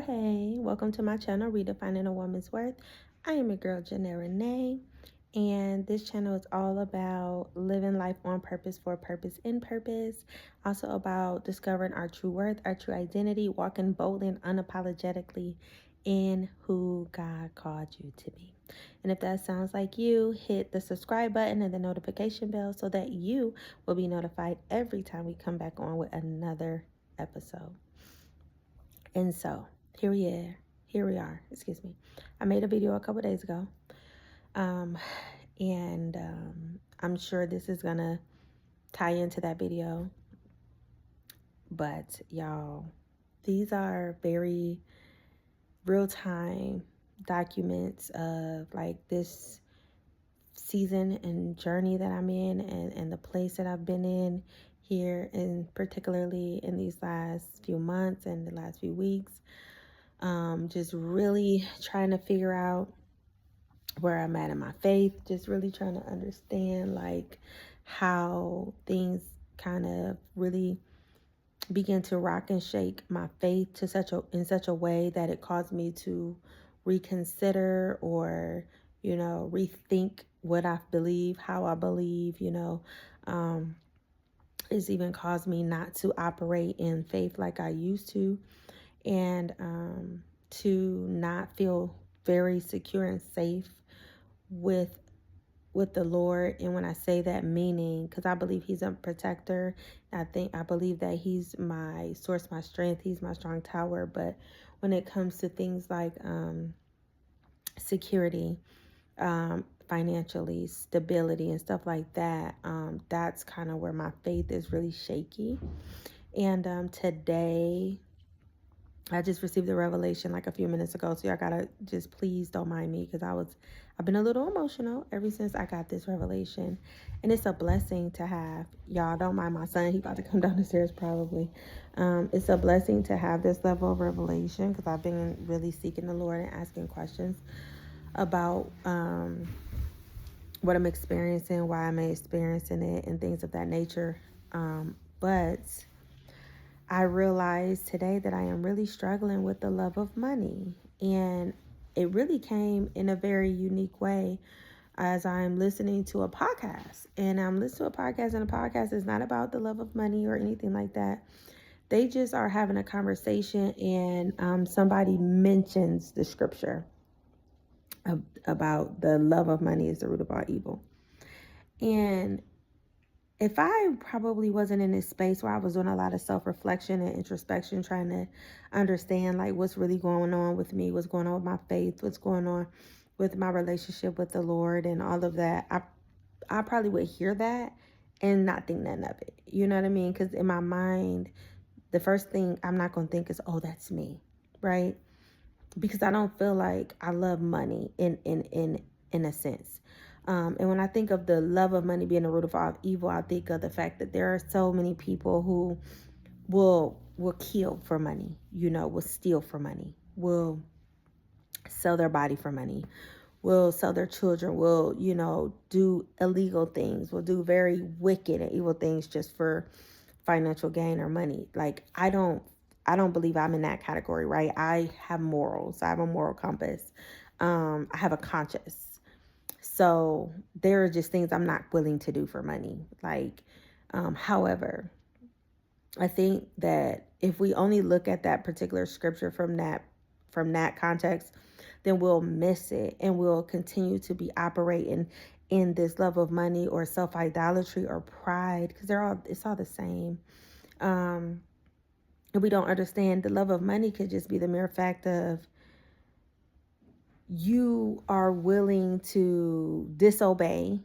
Hey, welcome to my channel, Redefining a Woman's Worth. I am your girl, Janae Renee, and this channel is all about living life on purpose, for purpose, in purpose. Also about discovering our true worth, our true identity, walking boldly and unapologetically in who God called you to be. And if that sounds like you, hit the subscribe button and the notification bell so that you will be notified every time we come back on with another episode. And so here we are, excuse me. I made a video a couple days ago. And I'm sure this is gonna tie into that video. But y'all, these are very real-time documents of like this season and journey that I'm in, and the place that I've been in here, and particularly in these last few months and the last few weeks. Just really trying to figure out where I'm at in my faith, just really trying to understand like how things kind of really begin to rock and shake my faith to in such a way that it caused me to reconsider or, rethink what I believe, how I believe, it's even caused me not to operate in faith like I used to, and to not feel very secure and safe with the Lord. And when I say that, meaning, because I believe He's a protector, I believe that He's my source, my strength, He's my strong tower. But when it comes to things like security, financially, stability, and stuff like that, that's kind of where my faith is really shaky. And today, I just received a revelation like a few minutes ago, so y'all gotta just please don't mind me, because I've been a little emotional ever since I got this revelation, and it's a blessing to have. Y'all don't mind my son; he about to come down the stairs probably. It's a blessing to have this level of revelation, because I've been really seeking the Lord and asking questions about what I'm experiencing, why I'm experiencing it, and things of that nature. But I realized today that I am really struggling with the love of money. And it really came in a very unique way as I'm listening to a podcast. And I'm listening to a podcast, and a podcast is not about the love of money or anything like that. They just are having a conversation, and somebody mentions the scripture about the love of money is the root of all evil. And if I probably wasn't in this space where I was doing a lot of self-reflection and introspection, trying to understand like what's really going on with me, what's going on with my faith, what's going on with my relationship with the Lord and all of that, I probably would hear that and not think nothing of it. You know what I mean? Because in my mind, the first thing I'm not going to think is, oh, that's me, right? Because I don't feel like I love money in a sense. And when I think of the love of money being the root of all evil, I think of the fact that there are so many people who will kill for money, will steal for money, will sell their body for money, will sell their children, will, do illegal things, will do very wicked and evil things just for financial gain or money. Like, I don't believe I'm in that category, right? I have morals. I have a moral compass. I have a conscience. So there are just things I'm not willing to do for money. Like, however, I think that if we only look at that particular scripture from that context, then we'll miss it, and we'll continue to be operating in this love of money or self-idolatry or pride, because it's all the same. And we don't understand the love of money could just be the mere fact of you are willing to disobey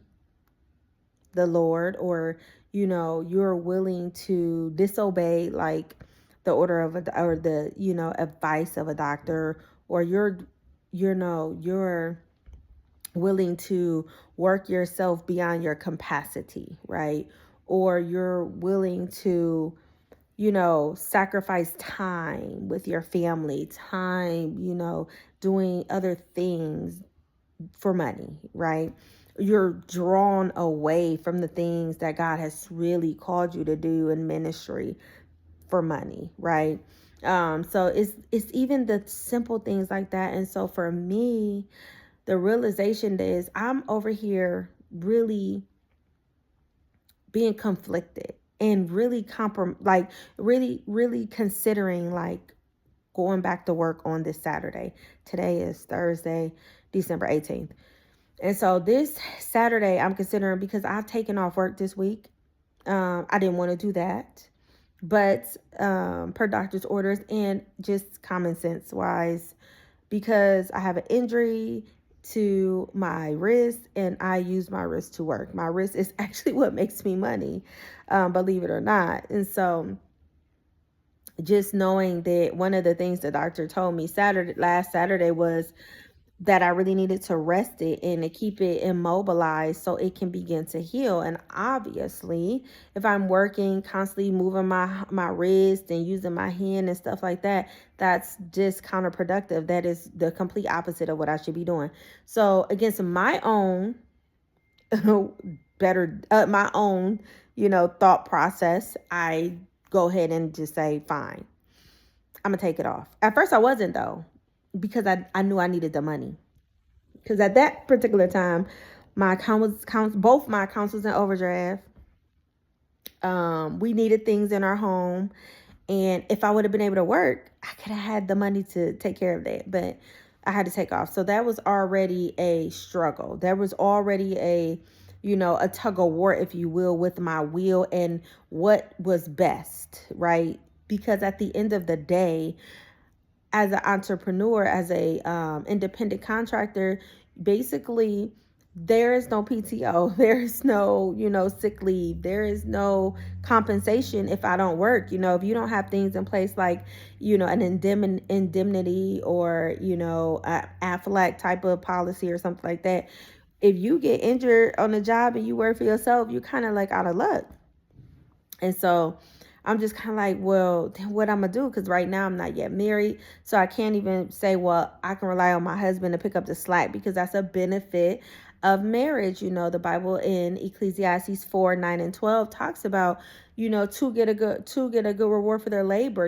the Lord, or you're willing to disobey like the order of or the advice of a doctor, or you're willing to work yourself beyond your capacity, right? Or you're willing to sacrifice time with your family, time, doing other things for money, right? You're drawn away from the things that God has really called you to do in ministry for money, right? So it's even the simple things like that. And so for me, the realization is I'm over here really being conflicted and really really considering like going back to work on this Saturday. Today is Thursday, December 18th. And so this Saturday I'm considering, because I've taken off work this week. I didn't want to do that, but per doctor's orders and just common sense wise, because I have an injury to my wrist and I use my wrist to work. My wrist is actually what makes me money, believe it or not. And so just knowing that one of the things the doctor told me last Saturday was that I really needed to rest it and to keep it immobilized so it can begin to heal. And obviously, if I'm working, constantly moving my wrist and using my hand and stuff like that, that's just counterproductive. That is the complete opposite of what I should be doing. So against my own my own, thought process, I go ahead and just say, fine, I'm gonna take it off. At first I wasn't, though, because I knew I needed the money. Because at that particular time, my both my accounts was in overdraft. We needed things in our home. And if I would have been able to work, I could have had the money to take care of that. But I had to take off. So that was already a struggle. There was already a tug of war, if you will, with my will and what was best, right? Because at the end of the day, as an entrepreneur, as a independent contractor, basically there is no PTO, there is no, sick leave, there is no compensation if I don't work. If you don't have things in place like, an indemnity or, a AFLAC type of policy or something like that, if you get injured on the job and you work for yourself, you're kind of like out of luck. And so I'm just kind of like, well, then what I'm going to do? Because right now I'm not yet married. So I can't even say, well, I can rely on my husband to pick up the slack, because that's a benefit of marriage. The Bible in Ecclesiastes 4:9-12 talks about, two get a good reward for their labor.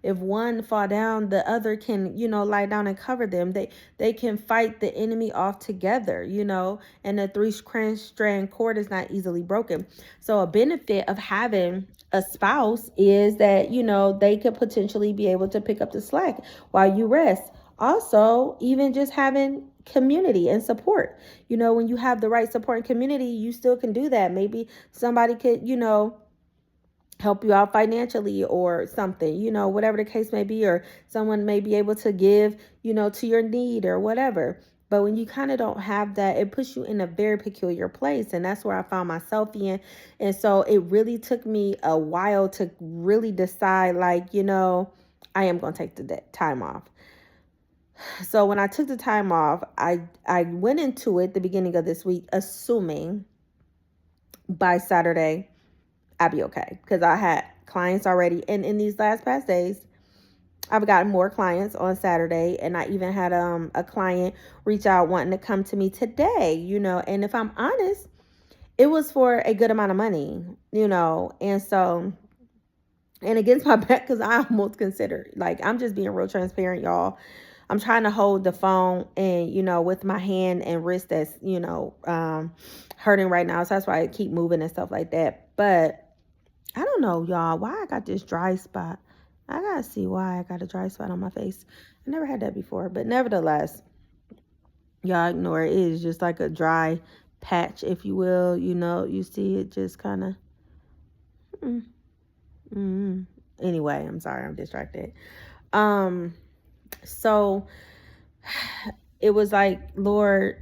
If one fall down, the other can, lie down and cover them. They can fight the enemy off together, and the three-strand cord is not easily broken. So a benefit of having a spouse is that, they could potentially be able to pick up the slack while you rest. Also, even just having community and support. When you have the right support and community, you still can do that. Maybe somebody could, help you out financially or something, whatever the case may be, or someone may be able to give, to your need or whatever. But when you kind of don't have that, it puts you in a very peculiar place. And that's where I found myself in. And so it really took me a while to really decide, like, I am going to take the time off. So when I took the time off, I went into it the beginning of this week, assuming by Saturday I'd be okay, because I had clients already. And in these past days, I've gotten more clients on Saturday, and I even had a client reach out wanting to come to me today, and if I'm honest, it was for a good amount of money, and so, and against my back, because I almost considered, like, I'm just being real transparent, y'all. I'm trying to hold the phone and, with my hand and wrist that's, hurting right now. So that's why I keep moving and stuff like that. But I don't know, y'all, why I got this dry spot. I gotta see why I got a dry spot on my face. I never had that before, but nevertheless, y'all ignore it. It is just like a dry patch, if you will. You see it just kind of. Anyway, I'm sorry, I'm distracted. So it was like, Lord,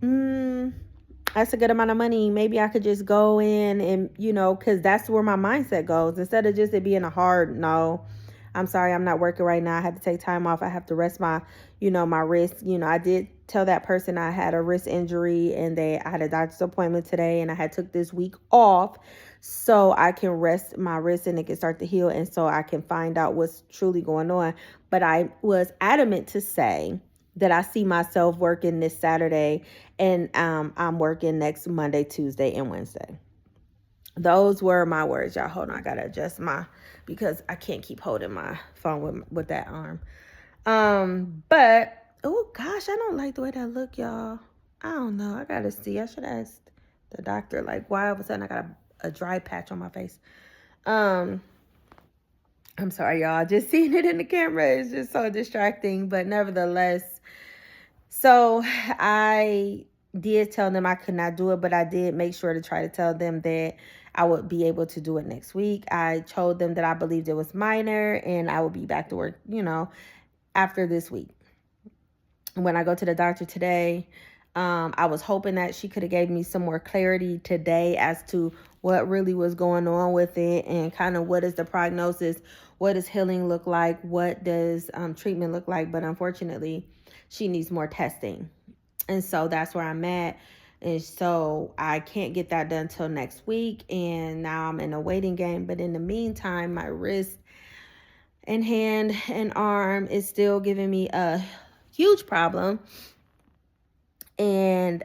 that's a good amount of money. Maybe I could just go in and, because that's where my mindset goes. Instead of just it being a hard no, I'm sorry, I'm not working right now. I had to take time off. I have to rest my wrist. I did tell that person I had a wrist injury and I had a doctor's appointment today, and I had took this week off so I can rest my wrist and it can start to heal, and so I can find out what's truly going on. But I was adamant to say that I see myself working this Saturday, and I'm working next Monday, Tuesday, and Wednesday. Those were my words, y'all. Hold on, I gotta adjust my because I can't keep holding my phone with that arm. But oh gosh, I don't like the way that look, y'all. I don't know. I gotta see. I should ask the doctor, like, why all of a sudden I got a dry patch on my face. I'm sorry, y'all. Just seeing it in the camera is just so distracting. But nevertheless, so I did tell them I could not do it, but I did make sure to try to tell them that I would be able to do it next week. I told them that I believed it was minor and I would be back to work, after this week. When I go to the doctor today, I was hoping that she could have gave me some more clarity today as to what really was going on with it and kind of what is the prognosis, what does healing look like, what does treatment look like. But unfortunately, she needs more testing. And so that's where I'm at. And so I can't get that done till next week. And now I'm in a waiting game. But in the meantime, my wrist and hand and arm is still giving me a huge problem. And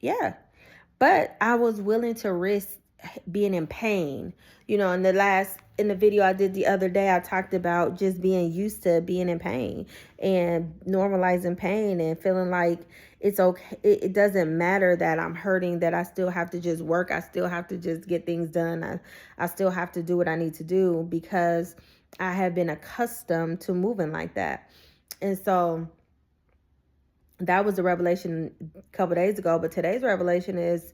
yeah, but I was willing to risk being in pain. In the video I did the other day, I talked about just being used to being in pain and normalizing pain and feeling like it's okay. It doesn't matter that I'm hurting, that I still have to just work. I still have to just get things done. I still have to do what I need to do because I have been accustomed to moving like that. And so that was a revelation a couple days ago, but today's revelation is,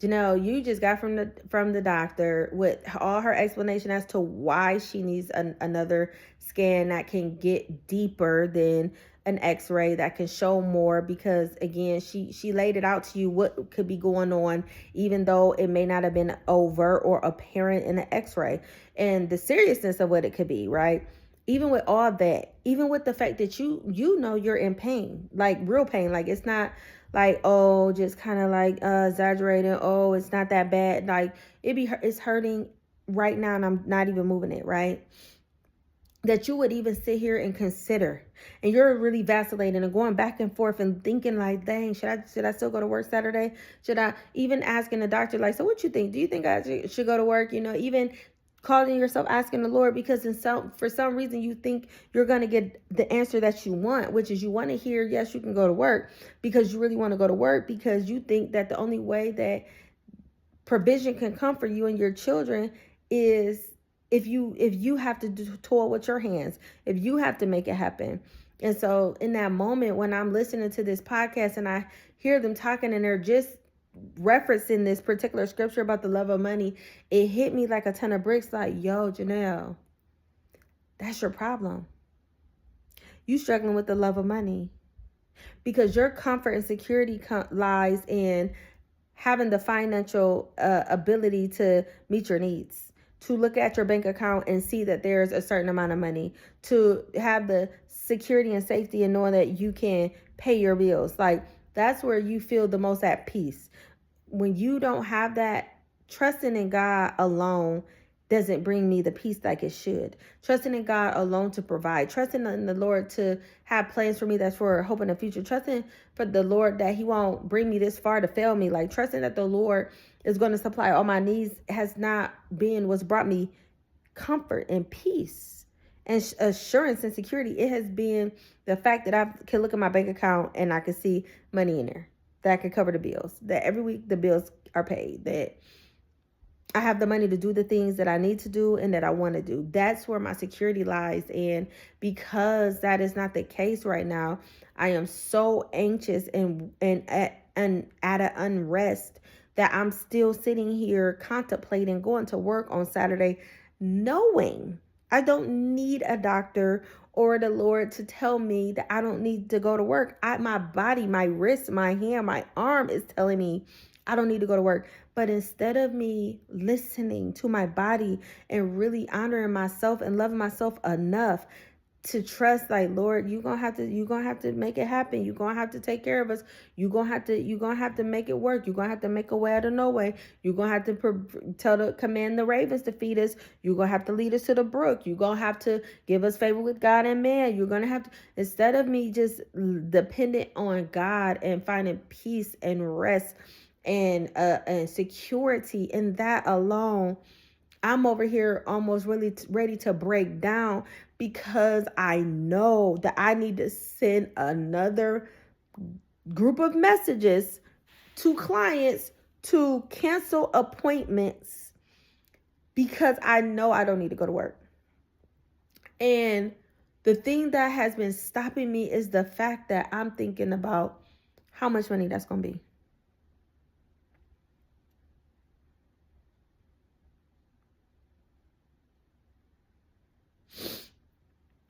Janelle, you just got from the doctor with all her explanation as to why she needs another scan that can get deeper than an x-ray, that can show more, because again, she laid it out to you what could be going on, even though it may not have been overt or apparent in an x-ray, and the seriousness of what it could be, right? Even with all that, even with the fact that you know you're in pain, like real pain, like it's not like, oh, just kind of like exaggerating, oh, it's not that bad, like it's hurting right now and I'm not even moving it, right? That you would even sit here and consider, and you're really vacillating and going back and forth and thinking like, dang, should I still go to work Saturday? Should I even asking the doctor, like, so what you think? Do you think I should go to work? Even calling yourself, asking the Lord, because for some reason you think you're going to get the answer that you want, which is you want to hear, yes, you can go to work, because you really want to go to work, because you think that the only way that provision can come for you and your children is if you have to toil with your hands, if you have to make it happen. And so in that moment when I'm listening to this podcast and I hear them talking and they're just referencing this particular scripture about the love of money, it hit me like a ton of bricks, like, yo, Janelle, that's your problem. You struggling with the love of money because your comfort and security lies in having the financial ability to meet your needs, to look at your bank account and see that there's a certain amount of money, to have the security and safety and knowing that you can pay your bills. Like, that's where you feel the most at peace. When you don't have that, trusting in God alone doesn't bring me the peace like it should. Trusting in God alone to provide, trusting in the Lord to have plans for me that's for hope in the future, trusting for the Lord that he won't bring me this far to fail me, like trusting that the Lord is going to supply all my needs has not been what's brought me comfort and peace and assurance and security. It has been the fact that I can look at my bank account and I can see money in there that I can cover the bills, that every week the bills are paid, that I have the money to do the things that I need to do and that I want to do. That's where my security lies. And because that is not the case right now, I am so anxious and at an unrest that I'm still sitting here contemplating going to work on Saturday, knowing I don't need a doctor or the Lord to tell me that I don't need to go to work. My body, my wrist, my hand, my arm is telling me I don't need to go to work. But instead of me listening to my body and really honoring myself and loving myself enough to trust, like, Lord, you're gonna have to make it happen. You're gonna have to take care of us. You're gonna have to make it work. You're gonna have to make a way out of no way. You're gonna have to command the ravens to feed us. You're gonna have to lead us to the brook. You're gonna have to give us favor with God and man. You're gonna have to, instead of me just dependent on God and finding peace and rest and security in that alone, I'm over here almost really ready to break down because I know that I need to send another group of messages to clients to cancel appointments because I know I don't need to go to work. And the thing that has been stopping me is the fact that I'm thinking about how much money that's going to be.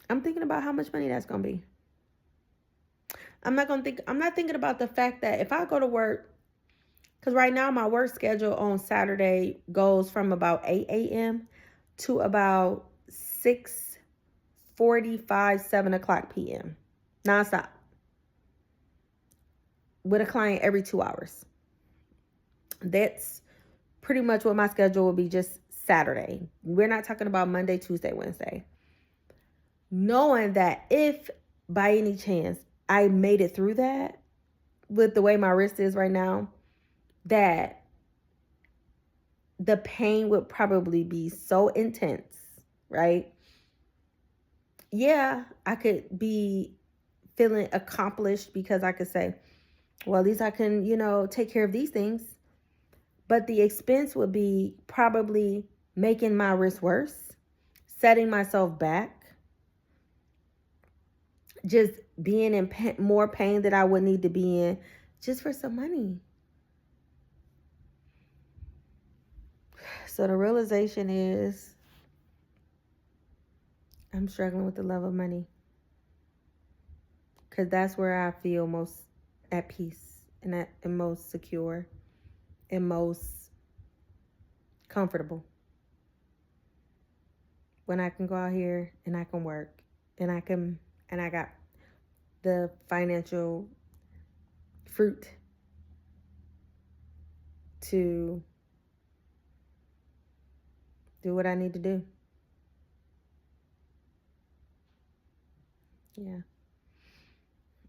I'm thinking about how much money that's going to be. I'm not thinking about the fact that if I go to work, because right now my work schedule on Saturday goes from about 8 a.m. to about 6:45, 7 o'clock p.m. nonstop with a client every 2 hours. That's pretty much what my schedule will be just Saturday. We're not talking about Monday, Tuesday, Wednesday. Knowing that if by any chance I made it through that with the way my wrist is right now, that the pain would probably be so intense, right? Yeah, I could be feeling accomplished because I could say, well, at least I can, take care of these things. But the expense would be probably making my wrist worse, setting myself back, just being in more pain that I would need to be in just for some money. So the realization is I'm struggling with the love of money because that's where I feel most at peace and most secure and most comfortable. When I can go out here and I can work and I got the financial fruit to do what I need to do. Yeah.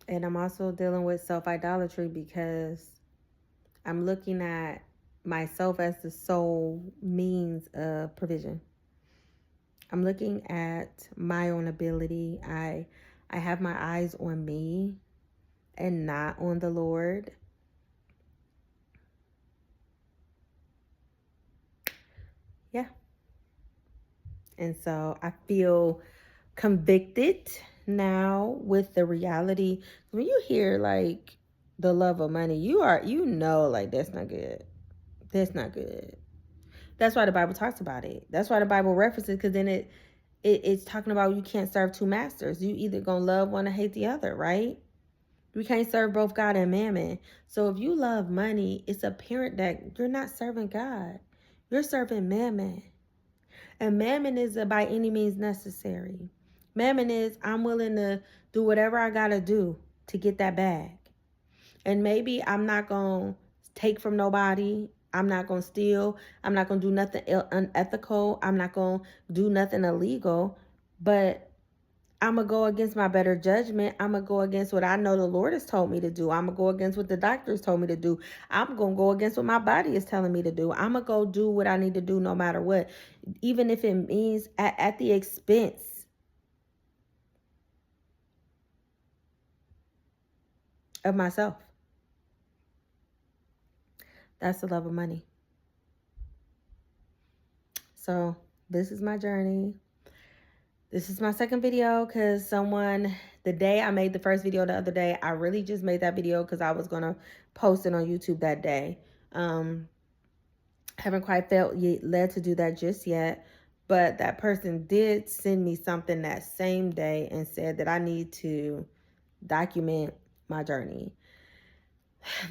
And I'm also dealing with self-idolatry because I'm looking at myself as the sole means of provision. I'm looking at my own ability. I have my eyes on me and not on the Lord. Yeah. And so I feel convicted now with the reality. When you hear like the love of money, like that's not good. That's not good. That's why the Bible talks about it. That's why the Bible references, because then it's talking about you can't serve two masters. You either gonna love one or hate the other, right? We can't serve both God and mammon. So if you love money, it's apparent that you're not serving God. You're serving mammon. And mammon is a by any means necessary. Mammon is I'm willing to do whatever I gotta do to get that bag. And maybe I'm not gonna take from nobody. I'm not gonna steal. I'm not gonna do nothing unethical. I'm not gonna do nothing illegal. But I'm going to go against my better judgment. I'm going to go against what I know the Lord has told me to do. I'm going to go against what the doctors told me to do. I'm going to go against what my body is telling me to do. I'm going to go do what I need to do no matter what, even if it means at the expense of myself. That's the love of money. So this is my journey. This is my second video because the day I made the first video the other day, I really just made that video because I was going to post it on YouTube that day. Haven't quite felt led to do that just yet, but that person did send me something that same day and said that I need to document my journey,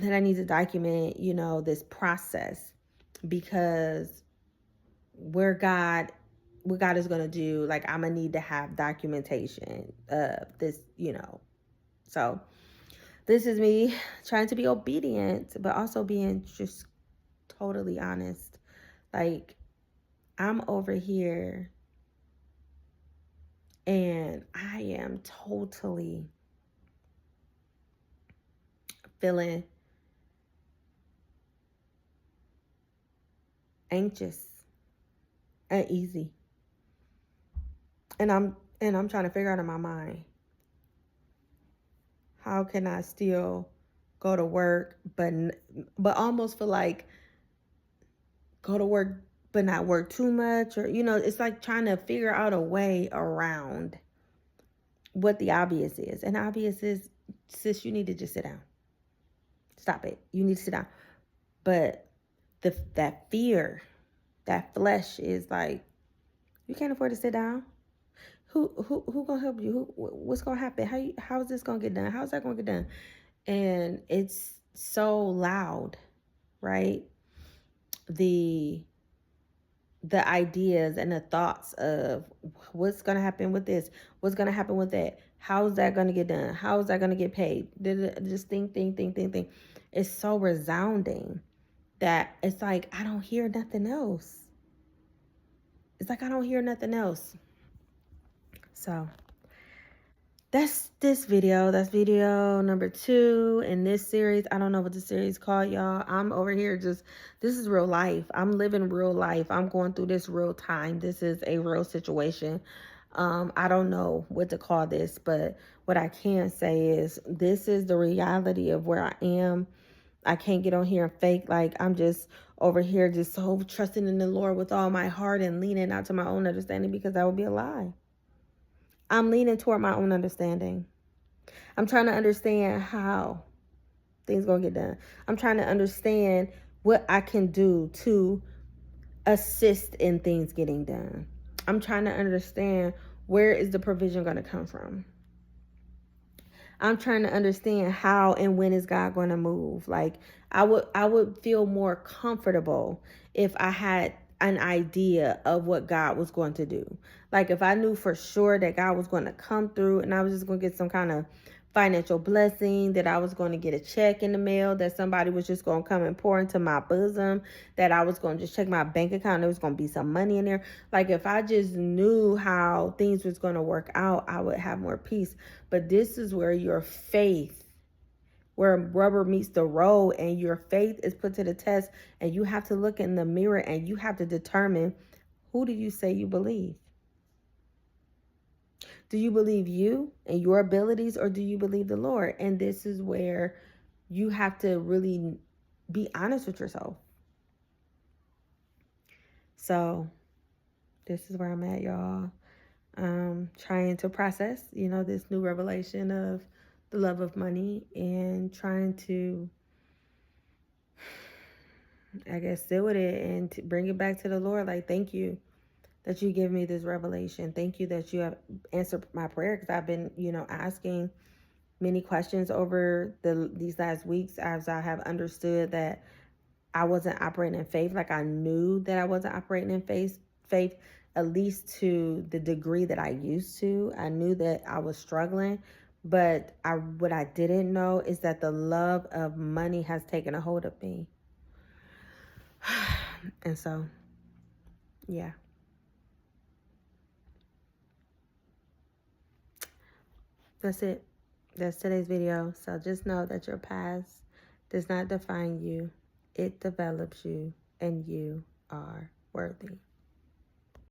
that I need to document, this process, because what God is going to do, like I'm going to need to have documentation of this, So this is me trying to be obedient, but also being just totally honest. Like I'm over here and I am totally feeling anxious uneasy. And I'm trying to figure out in my mind, how can I still go to work, but almost feel like go to work but not work too much, or it's like trying to figure out a way around what the obvious is. And obvious is, sis, you need to just sit down. Stop it. You need to sit down. But that fear, that flesh is like, you can't afford to sit down. Who gonna help you? What's gonna happen? How is this gonna get done? How is that gonna get done? And it's so loud, right? The ideas and the thoughts of what's gonna happen with this, what's gonna happen with that, how is that gonna get done, how is that gonna get paid, just think. It's so resounding that it's like I don't hear nothing else. It's like I don't hear nothing else. So that's this video. That's video number 2 in this series. I don't know what the series called, y'all. I'm over here this is real life. I'm living real life. I'm going through this real time. This is a real situation. I don't know what to call this, but what I can say is this is the reality of where I am. I can't get on here and fake like I'm just over here just so trusting in the Lord with all my heart and leaning out to my own understanding, because that would be a lie. I'm leaning toward my own understanding. I'm trying to understand how things gonna get done. I'm trying to understand what I can do to assist in things getting done. I'm trying to understand where is the provision gonna come from. I'm trying to understand how and when is God going to move. Like I would feel more comfortable if I had an idea of what God was going to do. Like if I knew for sure that God was going to come through and I was just going to get some kind of financial blessing, that I was going to get a check in the mail, that somebody was just going to come and pour into my bosom, that I was going to just check my bank account, there was going to be some money in there. Like if I just knew how things was going to work out, I would have more peace. But this is where your faith, where rubber meets the road and your faith is put to the test, and you have to look in the mirror and you have to determine, who do you say you believe? Do you believe you and your abilities, or do you believe the Lord? And this is where you have to really be honest with yourself. So this is where I'm at, y'all. Trying to process, this new revelation of the love of money, and trying to, I guess, deal with it and to bring it back to the Lord. Like, thank you that you give me this revelation. Thank you that you have answered my prayer, because I've been, asking many questions over these last weeks, as I have understood that I wasn't operating in faith. Like I knew that I wasn't operating in faith, at least to the degree that I used to. I knew that I was struggling, but what I didn't know is that the love of money has taken a hold of me. And so, yeah. That's it. That's today's video. So just know that your past does not define you. It develops you, and you are worthy.